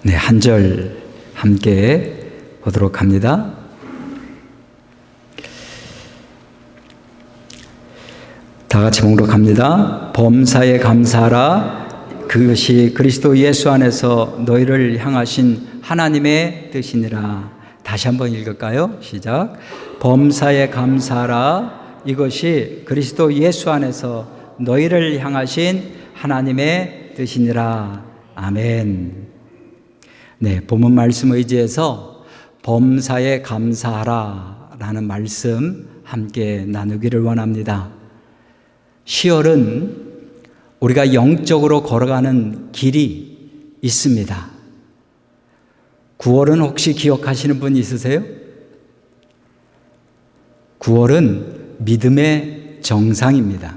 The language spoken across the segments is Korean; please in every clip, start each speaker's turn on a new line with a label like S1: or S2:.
S1: 네, 한 절 함께 보도록 합니다. 다 같이 봉독합니다. 범사에 감사하라. 그것이 그리스도 예수 안에서 너희를 향하신 하나님의 뜻이니라. 다시 한번 읽을까요? 시작. 범사에 감사하라. 이것이 그리스도 예수 안에서 너희를 향하신 하나님의 뜻이니라. 아멘. 네, 본문 말씀 의지해서 범사에 감사하라 라는 말씀 함께 나누기를 원합니다. 10월은 우리가 영적으로 걸어가는 길이 있습니다. 9월은 혹시 기억하시는 분 있으세요? 9월은 믿음의 정상입니다.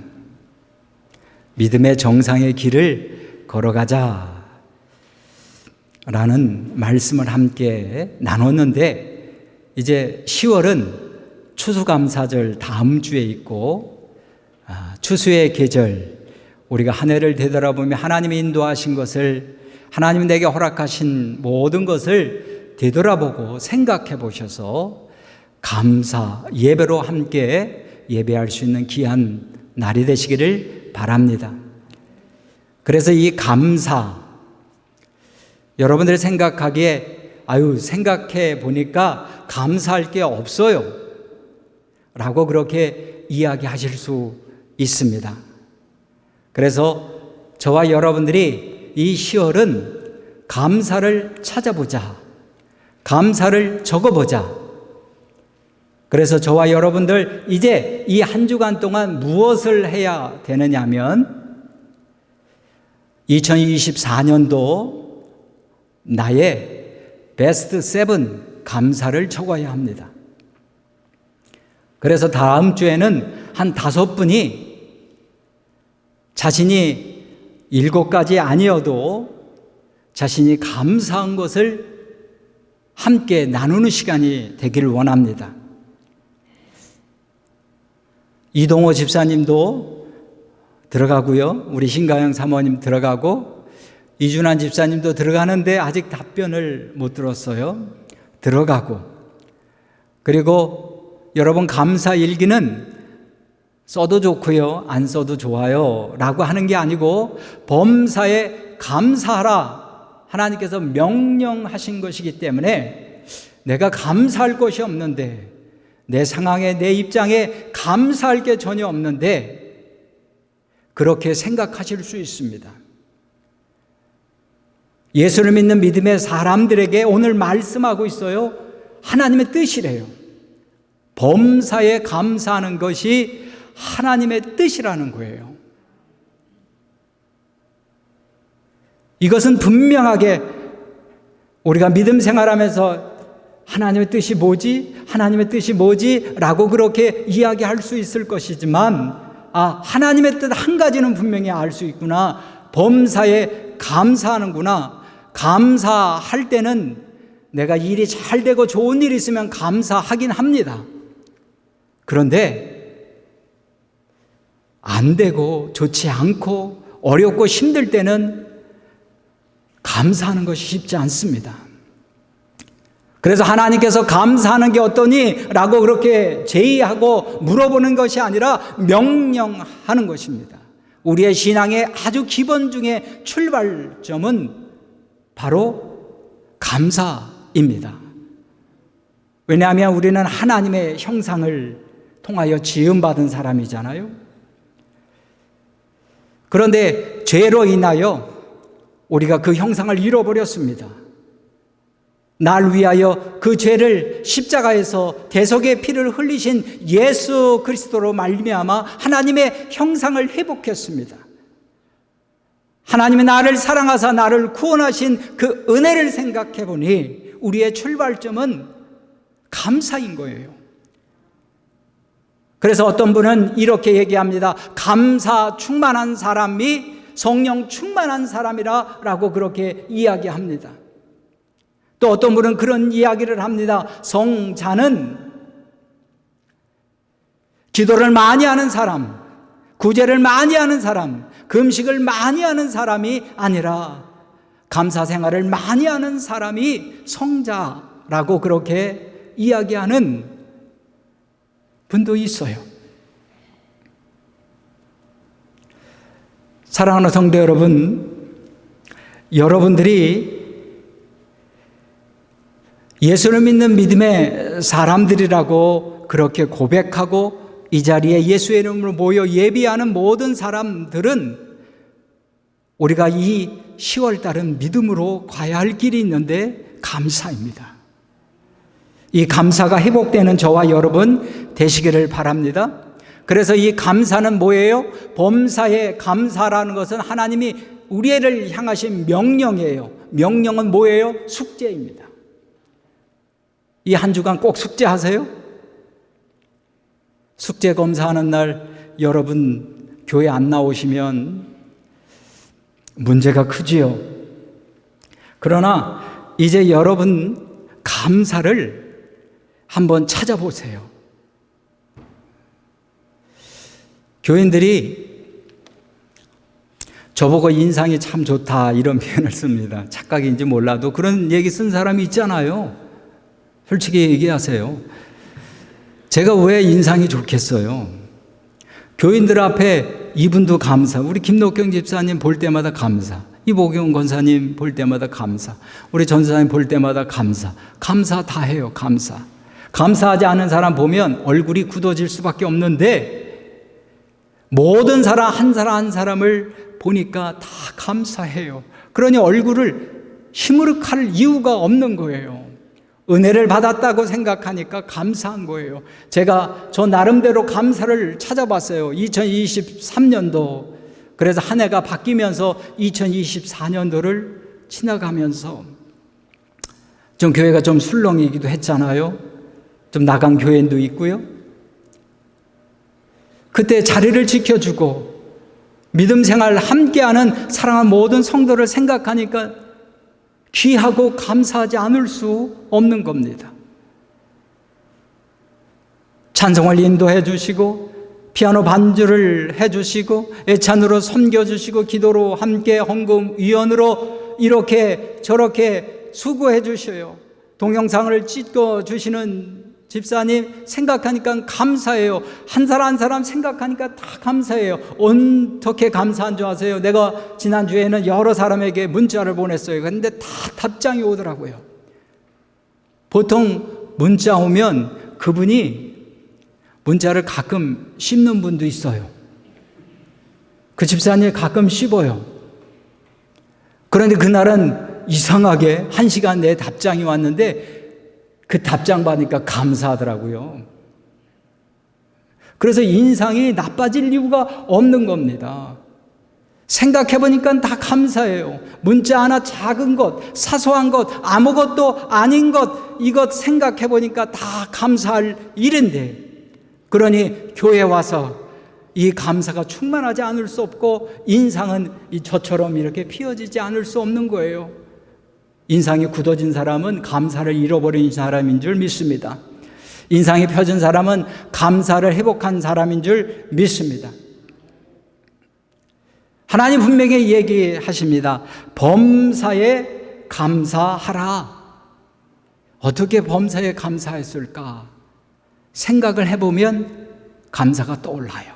S1: 믿음의 정상의 길을 걸어가자 라는 말씀을 함께 나눴는데, 이제 10월은 추수감사절 다음 주에 있고, 추수의 계절, 우리가 한 해를 되돌아보며 하나님이 인도하신 것을, 하나님이 내게 허락하신 모든 것을 되돌아보고 생각해 보셔서 감사 예배로 함께 예배할 수 있는 귀한 날이 되시기를 바랍니다. 그래서 이 감사, 여러분들이 생각하기에 생각해 보니까 감사할 게 없어요 라고 그렇게 이야기하실 수 있습니다. 그래서 저와 여러분들이 이 10월은 감사를 찾아보자, 감사를 적어보자. 그래서 저와 여러분들 이제 이 한 주간 동안 무엇을 해야 되느냐면, 2024년도 나의 베스트 7 감사를 적어야 합니다. 그래서 다음 주에는 한 5분이 자신이 7가지 아니어도 자신이 감사한 것을 함께 나누는 시간이 되기를 원합니다. 이동호 집사님도 들어가고요, 우리 신가영 사모님 들어가고, 이준환 집사님도 들어가는데 아직 답변을 못 들었어요. 들어가고, 그리고 여러분 감사 일기는 써도 좋고요, 안 써도 좋아요 라고 하는 게 아니고, 범사에 감사하라 하나님께서 명령하신 것이기 때문에 내가 감사할 것이 없는데, 내 상황에, 내 입장에 감사할 게 전혀 없는데 그렇게 생각하실 수 있습니다. 예수를 믿는 믿음의 사람들에게 오늘 말씀하고 있어요. 하나님의 뜻이래요. 범사에 감사하는 것이 하나님의 뜻이라는 거예요. 이것은 분명하게 우리가 믿음 생활하면서 하나님의 뜻이 뭐지? 하나님의 뜻이 뭐지? 라고 그렇게 이야기할 수 있을 것이지만, 하나님의 뜻 한 가지는 분명히 알 수 있구나. 범사에 감사하는구나. 감사할 때는 내가 일이 잘 되고 좋은 일이 있으면 감사하긴 합니다. 그런데 안 되고 좋지 않고 어렵고 힘들 때는 감사하는 것이 쉽지 않습니다. 그래서 하나님께서 감사하는 게 어떠니? 라고 그렇게 제의하고 물어보는 것이 아니라 명령하는 것입니다. 우리의 신앙의 아주 기본 중에 출발점은 바로 감사입니다. 왜냐하면 우리는 하나님의 형상을 통하여 지음받은 사람이잖아요. 그런데 죄로 인하여 우리가 그 형상을 잃어버렸습니다. 날 위하여 그 죄를 십자가에서 대속의 피를 흘리신 예수 그리스도로 말미암아 하나님의 형상을 회복했습니다. 하나님이 나를 사랑하사 나를 구원하신 그 은혜를 생각해 보니 우리의 출발점은 감사인 거예요. 그래서 어떤 분은 이렇게 얘기합니다. 감사 충만한 사람이 성령 충만한 사람이라 라고 그렇게 이야기합니다. 또 어떤 분은 그런 이야기를 합니다. 성자는 기도를 많이 하는 사람, 구제를 많이 하는 사람, 금식을 많이 하는 사람이 아니라 감사 생활을 많이 하는 사람이 성자라고 그렇게 이야기하는 분도 있어요. 사랑하는 성도 여러분, 여러분들이 예수를 믿는 믿음의 사람들이라고 그렇게 고백하고 이 자리에 예수의 이름으로 모여 예비하는 모든 사람들은 우리가 이 10월 달은 믿음으로 가야 할 길이 있는데 감사입니다. 이 감사가 회복되는 저와 여러분 되시기를 바랍니다. 그래서 이 감사는 뭐예요? 범사에 감사라는 것은 하나님이 우리를 향하신 명령이에요. 명령은 뭐예요? 숙제입니다. 이 한 주간 꼭 숙제하세요. 숙제 검사하는 날 여러분 교회 안 나오시면 문제가 크지요. 그러나 이제 여러분 감사를 한번 찾아보세요. 교인들이 저보고 인상이 참 좋다 이런 표현을 씁니다. 착각인지 몰라도 그런 얘기 쓴 사람이 있잖아요. 솔직히 얘기하세요. 제가 왜 인상이 좋겠어요? 교인들 앞에 이분도 감사, 우리 김록경 집사님 볼 때마다 감사, 이보경 권사님 볼 때마다 감사, 우리 전사님 볼 때마다 감사, 감사 다 해요. 감사. 감사하지 않은 사람 보면 얼굴이 굳어질 수밖에 없는데 모든 사람 한 사람을 보니까 다 감사해요. 그러니 얼굴을 시무룩할 이유가 없는 거예요. 은혜를 받았다고 생각하니까 감사한 거예요. 제가 저 나름대로 감사를 찾아봤어요. 2023년도. 그래서 한 해가 바뀌면서 2024년도를 지나가면서 좀 교회가 좀 술렁이기도 했잖아요. 좀 나간 교회도 있고요. 그때 자리를 지켜주고 믿음 생활 함께하는 사랑하는 모든 성도를 생각하니까 귀하고 감사하지 않을 수 없는 겁니다. 찬송을 인도해 주시고 피아노 반주를 해 주시고 애찬으로 섬겨 주시고 기도로 함께 헌금 위원으로 이렇게 저렇게 수고해 주셔요. 동영상을 찍어 주시는 집사님 생각하니까 감사해요. 한 사람 한 사람 생각하니까 다 감사해요. 어떻게 감사한 줄 아세요? 내가 지난주에는 여러 사람에게 문자를 보냈어요. 그런데 다 답장이 오더라고요. 보통 문자 오면 그분이 문자를 가끔 씹는 분도 있어요. 그 집사님이 가끔 씹어요. 그런데 그날은 이상하게 1시간 내에 답장이 왔는데 그 답장 받으니까 감사하더라고요. 그래서 인상이 나빠질 이유가 없는 겁니다. 생각해보니까 다 감사해요. 문자 하나 작은 것, 사소한 것, 아무것도 아닌 것, 이것 생각해보니까 다 감사할 일인데, 그러니 교회 와서 이 감사가 충만하지 않을 수 없고 인상은 저처럼 이렇게 피어지지 않을 수 없는 거예요. 인상이 굳어진 사람은 감사를 잃어버린 사람인 줄 믿습니다. 인상이 펴진 사람은 감사를 회복한 사람인 줄 믿습니다. 하나님 분명히 얘기하십니다. 범사에 감사하라. 어떻게 범사에 감사했을까? 생각을 해보면 감사가 떠올라요.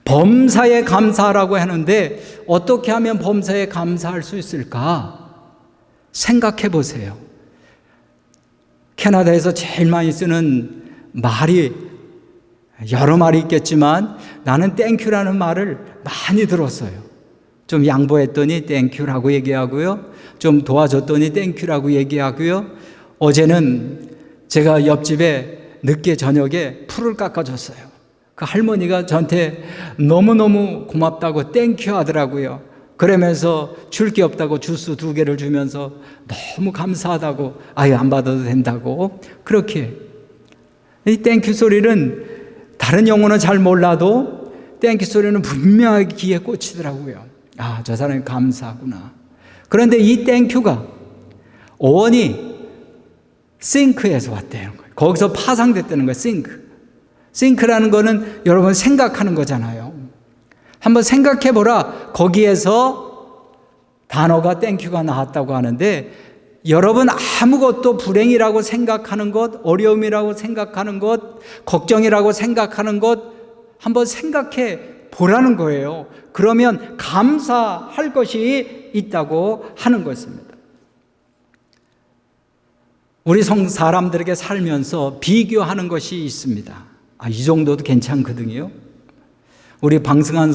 S1: 범사에 감사하라고 하는데 어떻게 하면 범사에 감사할 수 있을까? 생각해 보세요. 캐나다에서 제일 많이 쓰는 말이 여러 말이 있겠지만 나는 땡큐라는 말을 많이 들었어요. 좀 양보했더니 땡큐라고 얘기하고요. 좀 도와줬더니 땡큐라고 얘기하고요. 어제는 제가 옆집에 늦게 저녁에 풀을 깎아줬어요. 그 할머니가 저한테 너무너무 고맙다고 땡큐 하더라고요. 그러면서 줄 게 없다고 주스 2개를 주면서 너무 감사하다고 아예 안 받아도 된다고 그렇게. 이 땡큐 소리는 다른 영어는 잘 몰라도 땡큐 소리는 분명하게 귀에 꽂히더라고요. 아, 저 사람이 감사하구나. 그런데 이 땡큐가 어원이 싱크에서 왔다는 거예요. 거기서 파생됐다는 거예요. 싱크라는 거는 여러분 생각하는 거잖아요. 한번 생각해 보라. 거기에서 단어가 땡큐가 나왔다고 하는데 여러분 아무것도 불행이라고 생각하는 것, 어려움이라고 생각하는 것, 걱정이라고 생각하는 것 한번 생각해 보라는 거예요. 그러면 감사할 것이 있다고 하는 것입니다. 우리 사람들에게 살면서 비교하는 것이 있습니다. 이 정도도 괜찮거든요. 우리 방승환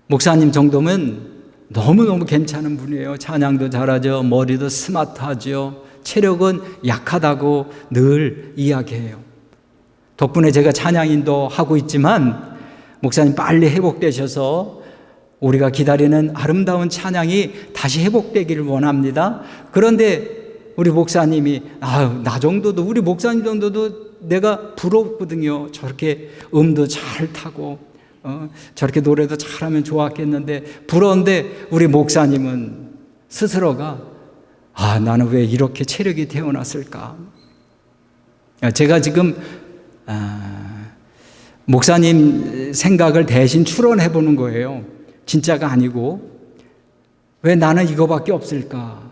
S1: 목사님 정도면 너무너무 괜찮은 분이에요. 찬양도 잘하죠. 머리도 스마트하죠. 체력은 약하다고 늘 이야기해요. 덕분에 제가 찬양인도 하고 있지만 목사님 빨리 회복되셔서 우리가 기다리는 아름다운 찬양이 다시 회복되기를 원합니다. 그런데 우리 목사님이 나 정도도, 우리 목사님 정도도 내가 부럽거든요. 저렇게 음도 잘 타고 저렇게 노래도 잘하면 좋았겠는데 부러운데 우리 목사님은 스스로가 나는 왜 이렇게 체력이 태어났을까. 제가 지금 목사님 생각을 대신 추론해 보는 거예요. 진짜가 아니고 왜 나는 이거밖에 없을까?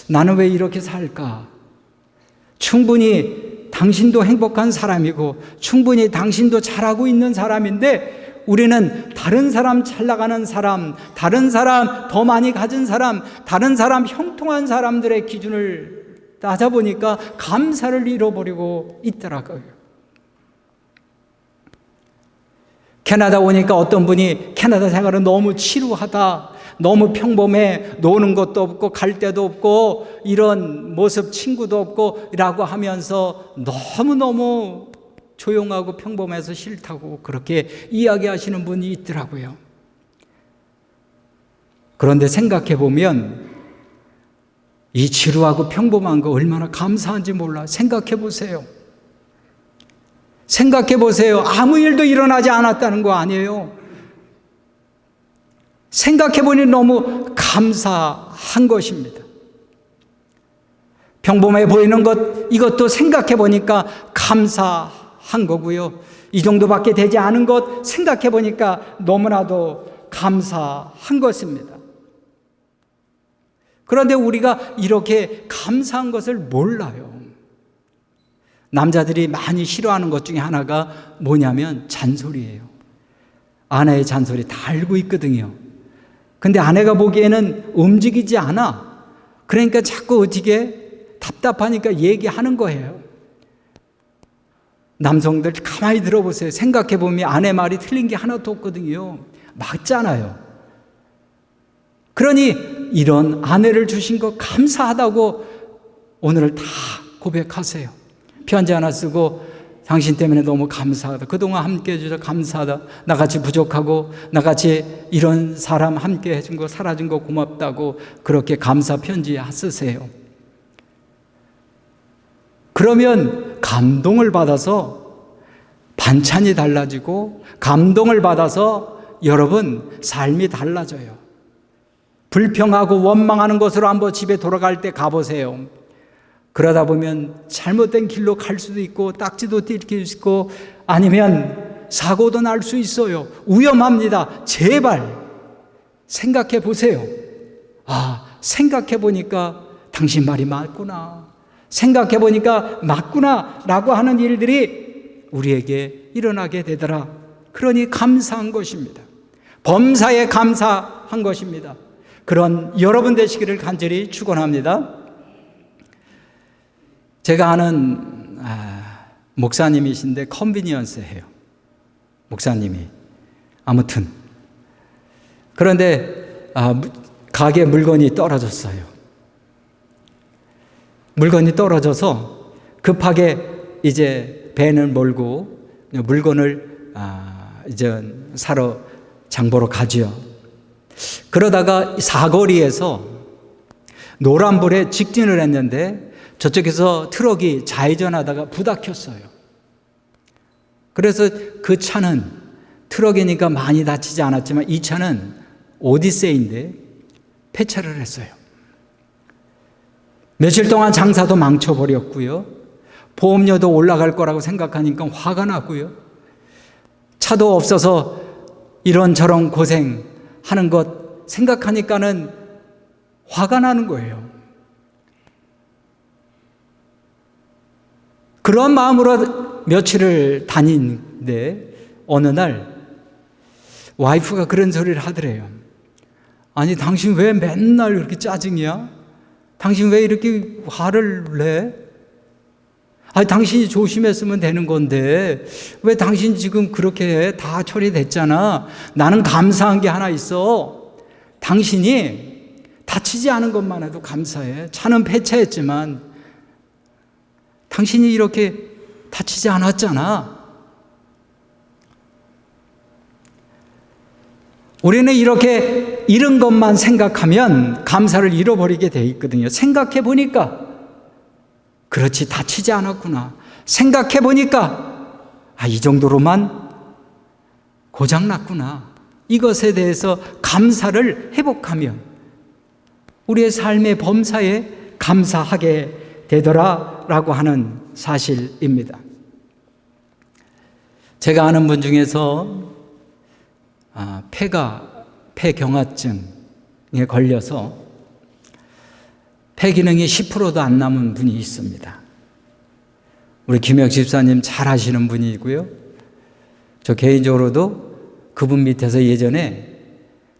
S1: 나는 왜 이렇게 살까? 충분히 당신도 행복한 사람이고 충분히 당신도 잘하고 있는 사람인데 우리는 다른 사람 잘 나가는 사람, 다른 사람 더 많이 가진 사람, 다른 사람 형통한 사람들의 기준을 따져보니까 감사를 잃어버리고 있더라고요. 캐나다 오니까 어떤 분이 캐나다 생활은 너무 지루하다, 너무 평범해, 노는 것도 없고 갈 데도 없고 이런 모습 친구도 없고 라고 하면서 너무너무 조용하고 평범해서 싫다고 그렇게 이야기하시는 분이 있더라고요. 그런데 생각해 보면 이 지루하고 평범한 거 얼마나 감사한지 몰라. 생각해 보세요. 생각해 보세요. 아무 일도 일어나지 않았다는 거 아니에요. 생각해 보니 너무 감사한 것입니다. 평범해 보이는 것, 이것도 생각해 보니까 감사한 거고요. 이 정도밖에 되지 않은 것 생각해 보니까 너무나도 감사한 것입니다. 그런데 우리가 이렇게 감사한 것을 몰라요. 남자들이 많이 싫어하는 것 중에 하나가 뭐냐면 잔소리예요. 아내의 잔소리 다 알고 있거든요. 근데 아내가 보기에는 움직이지 않아. 그러니까 자꾸 어떻게 답답하니까 얘기하는 거예요. 남성들 가만히 들어보세요. 생각해 보면 아내 말이 틀린 게 하나도 없거든요. 맞잖아요. 그러니 이런 아내를 주신 거 감사하다고 오늘을 다 고백하세요. 편지 하나 쓰고 당신 때문에 너무 감사하다. 그동안 함께 해주셔서 감사하다. 나같이 부족하고 나같이 이런 사람 함께 해준 거 살아준 거 고맙다고 그렇게 감사 편지 쓰세요. 그러면 감동을 받아서 반찬이 달라지고 감동을 받아서 여러분 삶이 달라져요. 불평하고 원망하는 것으로 한번 집에 돌아갈 때 가보세요. 그러다 보면 잘못된 길로 갈 수도 있고 딱지도 뛸 수 있고 아니면 사고도 날 수 있어요. 위험합니다. 제발 생각해 보세요. 생각해 보니까 당신 말이 맞구나. 생각해 보니까 맞구나 라고 하는 일들이 우리에게 일어나게 되더라. 그러니 감사한 것입니다. 범사에 감사한 것입니다. 그런 여러분 되시기를 간절히 축원합니다. 제가 아는 목사님이신데 컨비니언스 해요. 목사님이. 아무튼 그런데 가게 물건이 떨어졌어요. 물건이 떨어져서 급하게 이제 밴을 몰고 물건을 이제 사러 장보러 가지요. 그러다가 사거리에서 노란불에 직진을 했는데 저쪽에서 트럭이 좌회전하다가 부닥쳤어요. 그래서 그 차는 트럭이니까 많이 다치지 않았지만 이 차는 오디세이인데 폐차를 했어요. 며칠 동안 장사도 망쳐버렸고요. 보험료도 올라갈 거라고 생각하니까 화가 나고요. 차도 없어서 이런저런 고생하는 것 생각하니까는 화가 나는 거예요. 그런 마음으로 며칠을 다니는데 어느 날 와이프가 그런 소리를 하더래요. 아니, 당신 왜 맨날 그렇게 짜증이야? 당신 왜 이렇게 화를 내? 아니, 당신이 조심했으면 되는 건데 왜 당신 지금 그렇게 해? 다 처리됐잖아. 나는 감사한 게 하나 있어. 당신이 다치지 않은 것만 해도 감사해. 차는 폐차했지만 당신이 이렇게 다치지 않았잖아. 우리는 이렇게 잃은 것만 생각하면 감사를 잃어버리게 돼 있거든요. 생각해 보니까 그렇지, 다치지 않았구나. 생각해 보니까 이 정도로만 고장났구나. 이것에 대해서 감사를 회복하면 우리의 삶의 범사에 감사하게 되더라라고 하는 사실입니다. 제가 아는 분 중에서 폐경화증에 걸려서 폐 기능이 10%도 안 남은 분이 있습니다. 우리 김혁 집사님 잘 아시는 분이고요. 저 개인적으로도 그분 밑에서 예전에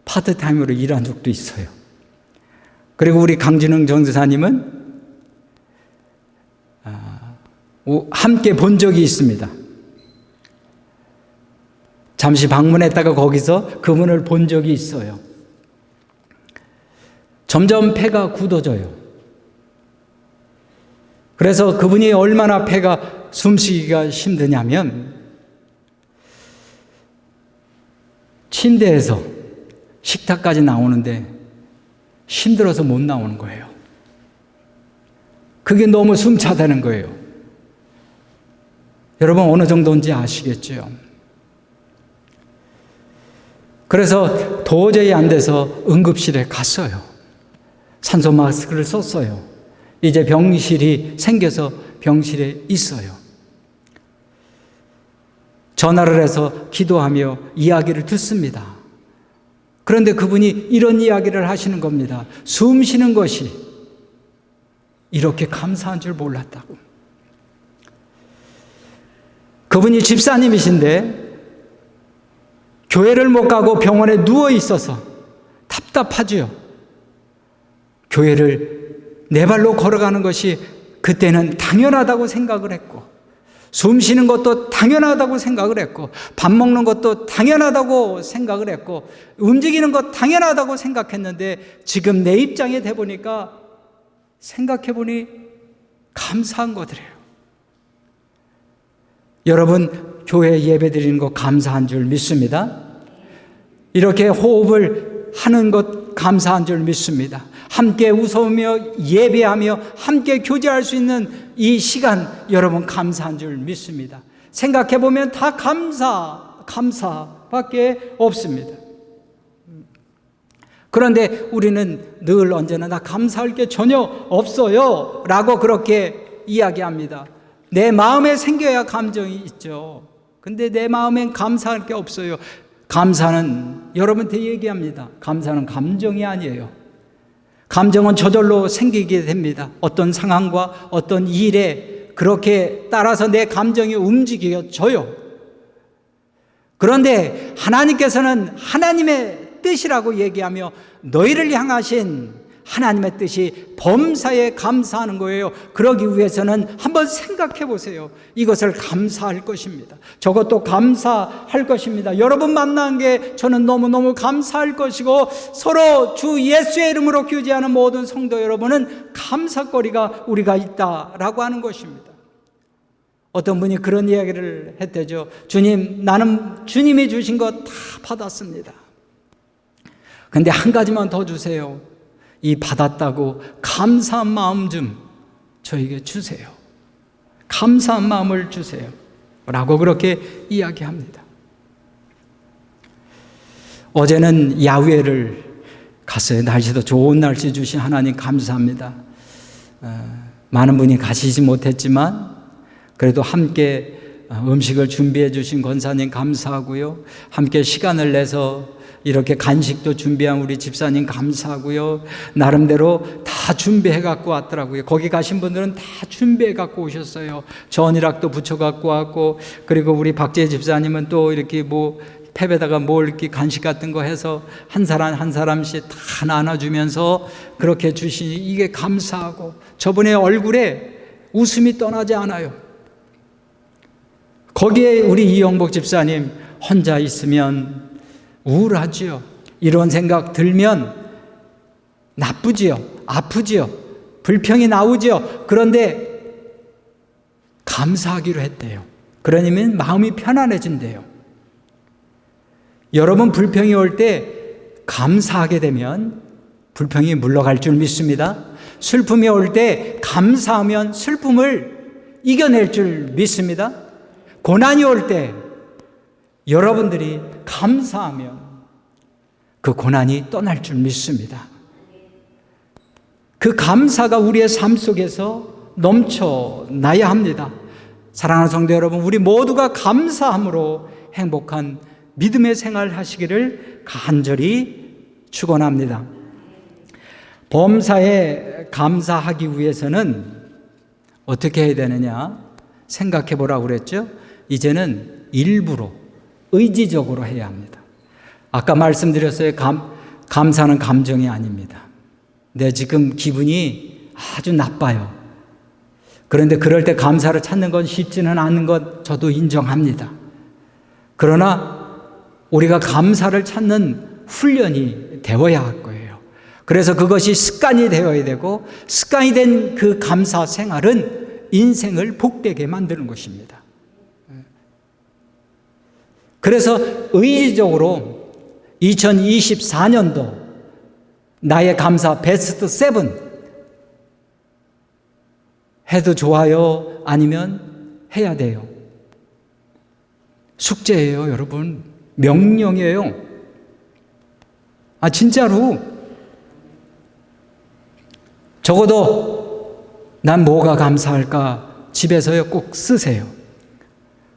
S1: 파트타임으로 일한 적도 있어요. 그리고 우리 강진흥 전도사님은 함께 본 적이 있습니다. 잠시 방문했다가 거기서 그분을 본 적이 있어요. 점점 폐가 굳어져요. 그래서 그분이 얼마나 폐가 숨쉬기가 힘드냐면 침대에서 식탁까지 나오는데 힘들어서 못 나오는 거예요. 그게 너무 숨차다는 거예요. 여러분 어느 정도인지 아시겠죠? 그래서 도저히 안 돼서 응급실에 갔어요. 산소 마스크를 썼어요. 이제 병실이 생겨서 병실에 있어요. 전화를 해서 기도하며 이야기를 듣습니다. 그런데 그분이 이런 이야기를 하시는 겁니다. 숨 쉬는 것이 이렇게 감사한 줄 몰랐다고. 그분이 집사님이신데 교회를 못 가고 병원에 누워 있어서 답답하지요. 교회를 내 발로 걸어가는 것이 그때는 당연하다고 생각을 했고, 숨 쉬는 것도 당연하다고 생각을 했고, 밥 먹는 것도 당연하다고 생각을 했고, 움직이는 것 당연하다고 생각했는데 지금 내 입장에 돼 보니까 생각해 보니 감사한 것들이에요. 여러분 교회 예배 드리는 거 감사한 줄 믿습니다. 이렇게 호흡을 하는 것 감사한 줄 믿습니다. 함께 웃으며 예배하며 함께 교제할 수 있는 이 시간 여러분 감사한 줄 믿습니다. 생각해 보면 다 감사밖에 없습니다. 그런데 우리는 늘 언제나 나 감사할 게 전혀 없어요 라고 그렇게 이야기합니다. 내 마음에 생겨야 감정이 있죠. 근데 내 마음엔 감사할 게 없어요. 감사는 여러분한테 얘기합니다. 감사는 감정이 아니에요. 감정은 저절로 생기게 됩니다. 어떤 상황과 어떤 일에 그렇게 따라서 내 감정이 움직여져요. 그런데 하나님께서는 하나님의 뜻이라고 얘기하며 너희를 향하신 하나님의 뜻이 범사에 감사하는 거예요. 그러기 위해서는 한번 생각해 보세요. 이것을 감사할 것입니다. 저것도 감사할 것입니다. 여러분 만난 게 저는 너무너무 감사할 것이고, 서로 주 예수의 이름으로 교제하는 모든 성도 여러분은 감사거리가 우리가 있다라고 하는 것입니다. 어떤 분이 그런 이야기를 했대죠. 주님, 나는 주님이 주신 거 다 받았습니다. 근데 한 가지만 더 주세요. 이 받았다고 감사한 마음 좀 저에게 주세요. 감사한 마음을 주세요 라고 그렇게 이야기합니다. 어제는 야외를 갔어요. 날씨도 좋은 날씨 주신 하나님 감사합니다. 많은 분이 가시지 못했지만 그래도 함께 음식을 준비해 주신 권사님 감사하고요. 함께 시간을 내서 이렇게 간식도 준비한 우리 집사님 감사하고요. 나름대로 다 준비해 갖고 왔더라고요. 거기 가신 분들은 다 준비해 갖고 오셨어요. 전이락도 붙여 갖고 왔고, 그리고 우리 박재 집사님은 또 이렇게 뭐 탭에다가 뭘 이렇게 간식 같은 거 해서 한 사람 한 사람씩 다 나눠주면서 그렇게 주시니 이게 감사하고 저분의 얼굴에 웃음이 떠나지 않아요. 거기에 우리 이영복 집사님 혼자 있으면 우울하지요. 이런 생각 들면 나쁘지요. 아프지요. 불평이 나오지요. 그런데 감사하기로 했대요. 그러면 마음이 편안해진대요. 여러분 불평이 올 때 감사하게 되면 불평이 물러갈 줄 믿습니다. 슬픔이 올 때 감사하면 슬픔을 이겨낼 줄 믿습니다. 고난이 올 때 여러분들이 감사하면 그 고난이 떠날 줄 믿습니다. 그 감사가 우리의 삶 속에서 넘쳐나야 합니다. 사랑하는 성도 여러분, 우리 모두가 감사함으로 행복한 믿음의 생활 하시기를 간절히 축원합니다. 범사에 감사하기 위해서는 어떻게 해야 되느냐 생각해 보라고 그랬죠. 이제는 일부러 의지적으로 해야 합니다. 아까 말씀드렸어요. 감사는 감정이 아닙니다. 내 지금 기분이 아주 나빠요. 그런데 그럴 때 감사를 찾는 건 쉽지는 않은 것 저도 인정합니다. 그러나 우리가 감사를 찾는 훈련이 되어야 할 거예요. 그래서 그것이 습관이 되어야 되고, 습관이 된 그 감사 생활은 인생을 복되게 만드는 것입니다. 그래서 의지적으로 2024년도 나의 감사 베스트 7 해도 좋아요? 아니면 해야 돼요? 숙제예요, 여러분. 명령이에요. 진짜로. 적어도 난 뭐가 감사할까? 집에서요 꼭 쓰세요.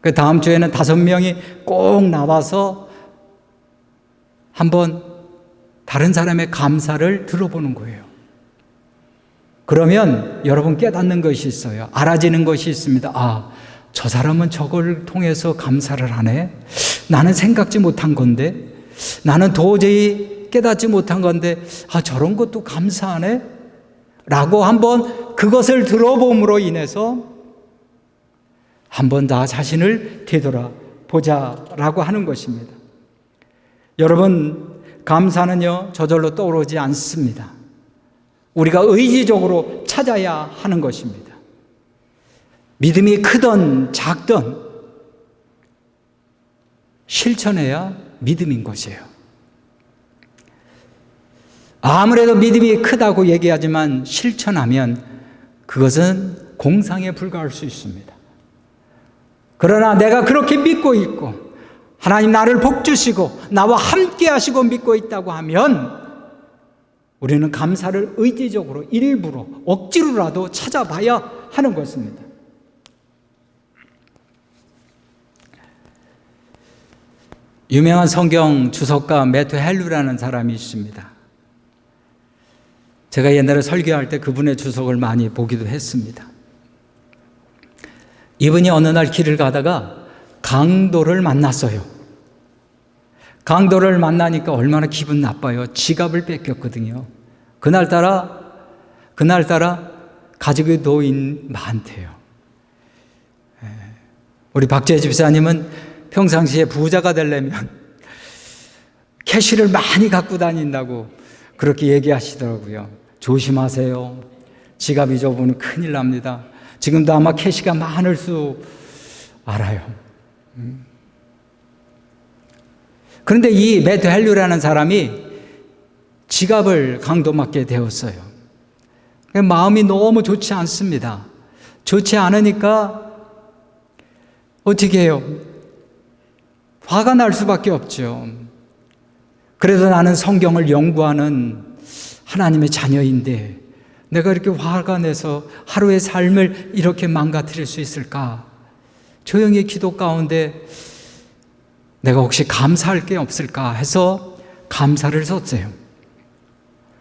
S1: 그 다음 주에는 5명이 꼭 나와서 한번 다른 사람의 감사를 들어보는 거예요. 그러면 여러분 깨닫는 것이 있어요. 알아지는 것이 있습니다. 저 사람은 저걸 통해서 감사를 하네. 나는 생각지 못한 건데, 나는 도저히 깨닫지 못한 건데, 저런 것도 감사하네? 라고 한번 그것을 들어봄으로 인해서 한번 나 자신을 되돌아보자라고 하는 것입니다. 여러분, 감사는요, 저절로 떠오르지 않습니다. 우리가 의지적으로 찾아야 하는 것입니다. 믿음이 크든 작든 실천해야 믿음인 것이에요. 아무래도 믿음이 크다고 얘기하지만 실천하면 그것은 공상에 불과할 수 있습니다. 그러나 내가 그렇게 믿고 있고 하나님 나를 복주시고 나와 함께 하시고 믿고 있다고 하면 우리는 감사를 의지적으로 일부러 억지로라도 찾아봐야 하는 것입니다. 유명한 성경 주석가 매튜 헬루라는 사람이 있습니다. 제가 옛날에 설교할 때 그분의 주석을 많이 보기도 했습니다. 이분이 어느 날 길을 가다가 강도를 만났어요. 강도를 만나니까 얼마나 기분 나빠요. 지갑을 뺏겼거든요. 그날따라 가지고 노인 많대요. 우리 박재 집사님은 평상시에 부자가 되려면 캐시를 많이 갖고 다닌다고 그렇게 얘기하시더라고요. 조심하세요. 지갑 잊어보면 큰일 납니다. 지금도 아마 캐시가 많을 수 알아요. 그런데 이 매튜 헬류라는 사람이 지갑을 강도맞게 되었어요. 마음이 너무 좋지 않습니다. 좋지 않으니까 어떻게 해요? 화가 날 수밖에 없죠. 그래도 나는 성경을 연구하는 하나님의 자녀인데 내가 이렇게 화가 내서 하루의 삶을 이렇게 망가뜨릴 수 있을까? 조용히 기도 가운데 내가 혹시 감사할 게 없을까 해서 감사를 썼어요.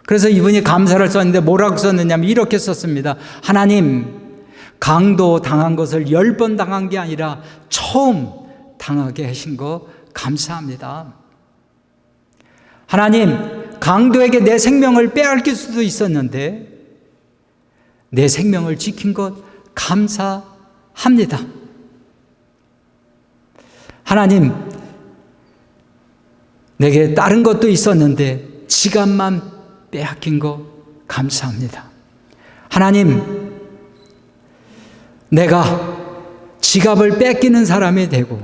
S1: 그래서 이분이 감사를 썼는데 뭐라고 썼느냐면 이렇게 썼습니다. 하나님, 강도 당한 것을 10번 당한 게 아니라 처음 당하게 하신 거 감사합니다. 하나님, 강도에게 내 생명을 빼앗길 수도 있었는데 내 생명을 지킨 것 감사합니다. 하나님, 내게 다른 것도 있었는데 지갑만 빼앗긴 거 감사합니다. 하나님, 내가 지갑을 뺏기는 사람이 되고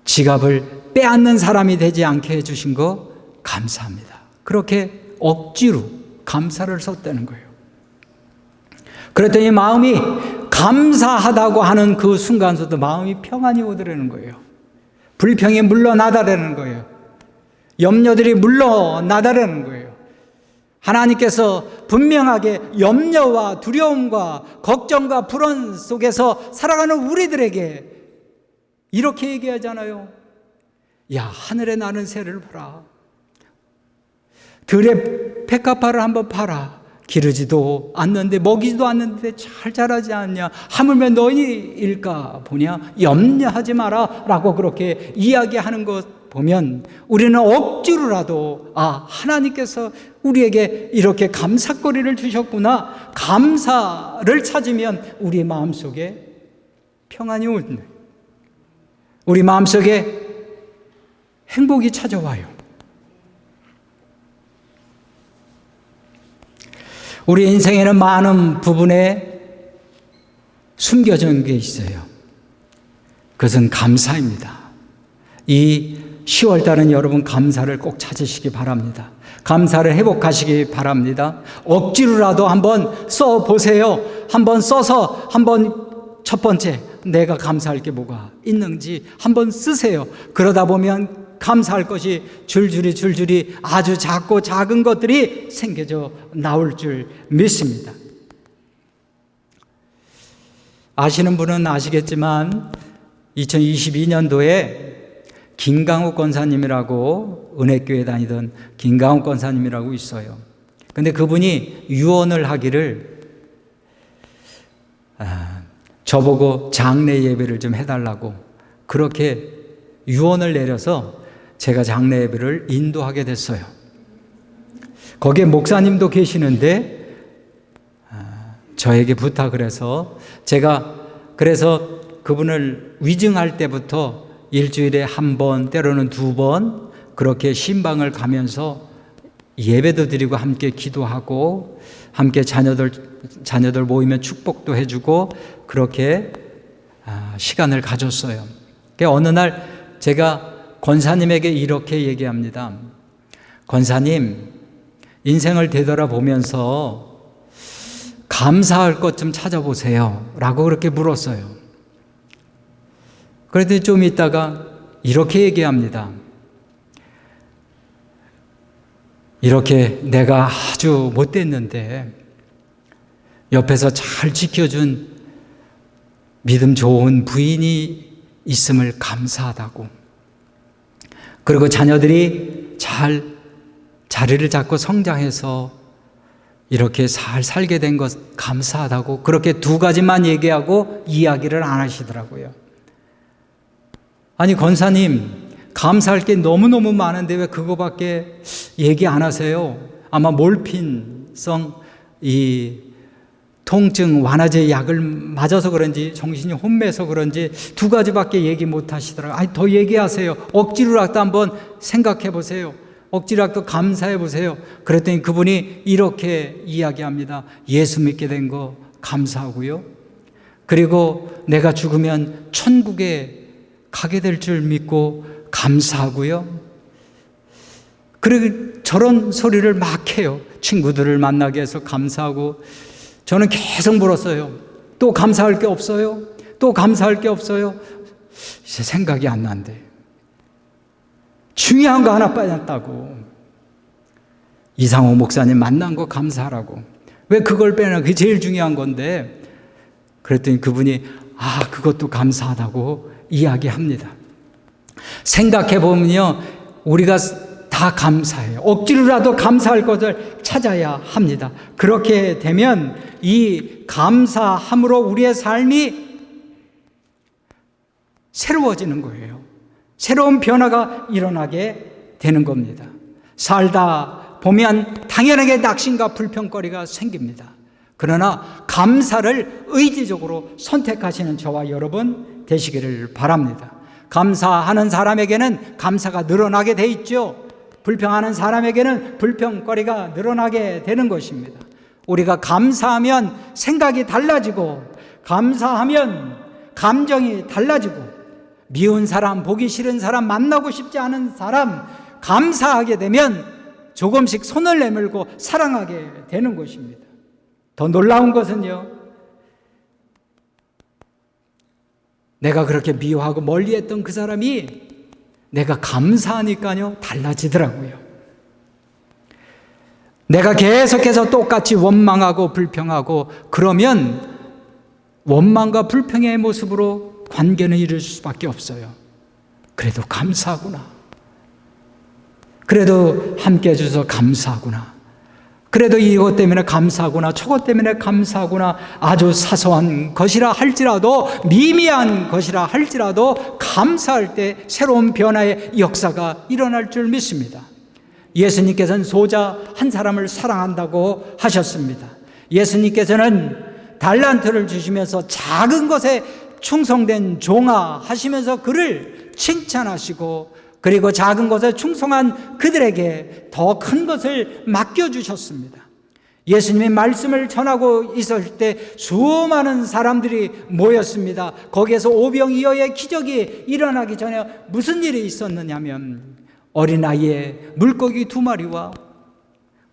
S1: 지갑을 빼앗는 사람이 되지 않게 해주신 거 감사합니다. 그렇게 억지로 감사를 썼다는 거예요. 그랬더니 마음이 감사하다고 하는 그 순간서도 마음이 평안이 오더라는 거예요. 불평이 물러나다라는 거예요. 염려들이 물러나다라는 거예요. 하나님께서 분명하게 염려와 두려움과 걱정과 불안 속에서 살아가는 우리들에게 이렇게 얘기하잖아요. 야, 하늘에 나는 새를 보라. 들의 백합화를 한번 봐라. 기르지도 않는데 먹이지도 않는데 잘 자라지 않냐. 하물며 너희 일까 보냐. 염려하지 마라 라고 그렇게 이야기하는 것 보면 우리는 억지로라도 하나님께서 우리에게 이렇게 감사거리를 주셨구나. 감사를 찾으면 우리 마음속에 평안이 오는, 우리 마음속에 행복이 찾아와요. 우리 인생에는 많은 부분에 숨겨진 게 있어요. 그것은 감사입니다. 이 10월달은 여러분 감사를 꼭 찾으시기 바랍니다. 감사를 회복하시기 바랍니다. 억지로라도 한번 써보세요. 한번 써서 첫 번째 내가 감사할 게 뭐가 있는지 한번 쓰세요. 그러다 보면 감사할 것이 줄줄이 아주 작고 작은 것들이 생겨져 나올 줄 믿습니다. 아시는 분은 아시겠지만 2022년도에 김강욱 권사님이라고 은혜교회 다니던 김강욱 권사님이라고 있어요. 근데 그분이 유언을 하기를 저보고 장례 예배를 좀 해달라고 그렇게 유언을 내려서 제가 장례 예배를 인도하게 됐어요. 거기에 목사님도 계시는데 저에게 부탁을 해서 제가 그래서 그분을 위증할 때부터 일주일에 한 번, 때로는 2번 그렇게 신방을 가면서 예배도 드리고 함께 기도하고 함께 자녀들 모이면 축복도 해주고 그렇게 시간을 가졌어요. 어느 날 제가 권사님에게 이렇게 얘기합니다. 권사님, 인생을 되돌아보면서 감사할 것 좀 찾아보세요 라고 그렇게 물었어요. 그랬더니 좀 있다가 이렇게 얘기합니다. 이렇게 내가 아주 못됐는데 옆에서 잘 지켜준 믿음 좋은 부인이 있음을 감사하다고, 그리고 자녀들이 잘 자리를 잡고 성장해서 이렇게 잘 살게 된 것 감사하다고 그렇게 2가지만 얘기하고 이야기를 안 하시더라고요. 아니 권사님, 감사할 게 너무너무 많은데 왜 그거밖에 얘기 안 하세요? 아마 몰핀성 이 통증 완화제 약을 맞아서 그런지 정신이 혼매서 그런지 2가지밖에 얘기 못 하시더라고요. 아니 더 얘기하세요. 억지로라도 한번 생각해 보세요. 억지로라도 감사해 보세요. 그랬더니 그분이 이렇게 이야기합니다. 예수 믿게 된 거 감사하고요. 그리고 내가 죽으면 천국에 가게 될 줄 믿고 감사하고요. 그리고 저런 소리를 막 해요. 친구들을 만나게 해서 감사하고. 저는 계속 물었어요. 또 감사할 게 없어요? 또 감사할 게 없어요? 이제 생각이 안 난대. 중요한 거 하나 빠졌다고. 이상호 목사님 만난 거 감사하라고. 왜 그걸 빼나? 그게 제일 중요한 건데. 그랬더니 그분이 그것도 감사하다고 이야기합니다. 생각해 보면요, 우리가 다 다 감사해요. 억지로라도 감사할 것을 찾아야 합니다. 그렇게 되면 이 감사함으로 우리의 삶이 새로워지는 거예요. 새로운 변화가 일어나게 되는 겁니다. 살다 보면 당연하게 낙심과 불평거리가 생깁니다. 그러나 감사를 의지적으로 선택하시는 저와 여러분 되시기를 바랍니다. 감사하는 사람에게는 감사가 늘어나게 돼 있죠. 불평하는 사람에게는 불평거리가 늘어나게 되는 것입니다. 우리가 감사하면 생각이 달라지고, 감사하면 감정이 달라지고, 미운 사람, 보기 싫은 사람, 만나고 싶지 않은 사람 감사하게 되면 조금씩 손을 내밀고 사랑하게 되는 것입니다. 더 놀라운 것은요, 내가 그렇게 미워하고 멀리했던 그 사람이 내가 감사하니까요 달라지더라고요. 내가 계속해서 똑같이 원망하고 불평하고 그러면 원망과 불평의 모습으로 관계는 이룰 수밖에 없어요. 그래도 감사하구나. 그래도 함께 해주셔서 감사하구나. 그래도 이것 때문에 감사하구나. 저것 때문에 감사하구나. 아주 사소한 것이라 할지라도, 미미한 것이라 할지라도 감사할 때 새로운 변화의 역사가 일어날 줄 믿습니다. 예수님께서는 소자 한 사람을 사랑한다고 하셨습니다. 예수님께서는 달란트를 주시면서 작은 것에 충성된 종아 하시면서 그를 칭찬하시고, 그리고 작은 것에 충성한 그들에게 더 큰 것을 맡겨주셨습니다. 예수님의 말씀을 전하고 있을 때 수많은 사람들이 모였습니다. 거기에서 오병이어의 기적이 일어나기 전에 무슨 일이 있었느냐면, 어린아이의 물고기 2마리와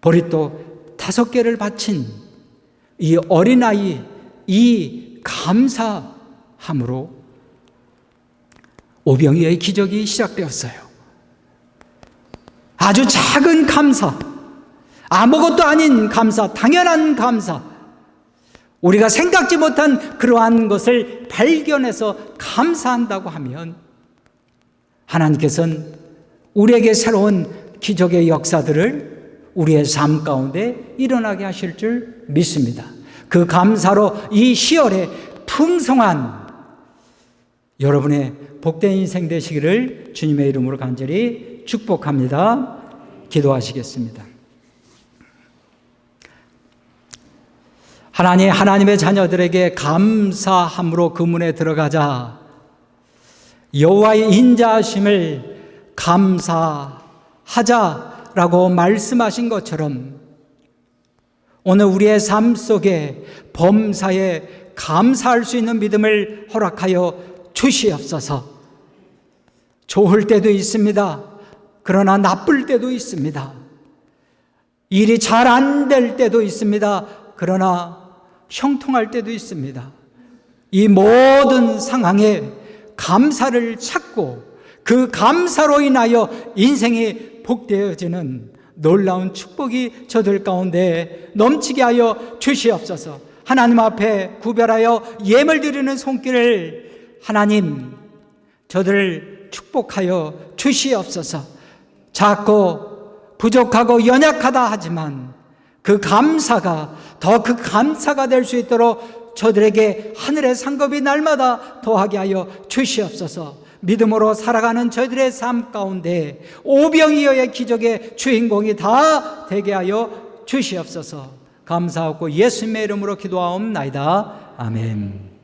S1: 보리떡 5개를 바친 이 어린아이, 이 감사함으로 오병이어의 기적이 시작되었어요. 아주 작은 감사, 아무것도 아닌 감사, 당연한 감사, 우리가 생각지 못한 그러한 것을 발견해서 감사한다고 하면 하나님께서는 우리에게 새로운 기적의 역사들을 우리의 삶 가운데 일어나게 하실 줄 믿습니다. 그 감사로 이 10월에 풍성한 여러분의 복된 인생 되시기를 주님의 이름으로 간절히 축복합니다. 기도하시겠습니다. 하나님의 자녀들에게 감사함으로 그 문에 들어가자. 여호와의 인자하심을 감사하자라고 말씀하신 것처럼 오늘 우리의 삶 속에 범사에 감사할 수 있는 믿음을 허락하여 주시옵소서. 좋을 때도 있습니다. 그러나 나쁠 때도 있습니다. 일이 잘 안 될 때도 있습니다. 그러나 형통할 때도 있습니다. 이 모든 상황에 감사를 찾고 그 감사로 인하여 인생이 복되어지는 놀라운 축복이 저들 가운데 넘치게 하여 주시옵소서. 하나님 앞에 구별하여 예물 드리는 손길을 하나님 저들을 축복하여 주시옵소서. 작고 부족하고 연약하다 하지만 그 감사가 더 그 감사가 될 수 있도록 저들에게 하늘의 상급이 날마다 더하게 하여 주시옵소서. 믿음으로 살아가는 저희들의 삶 가운데 오병이어의 기적의 주인공이 다 되게 하여 주시옵소서. 감사하고 예수님의 이름으로 기도하옵나이다. 아멘.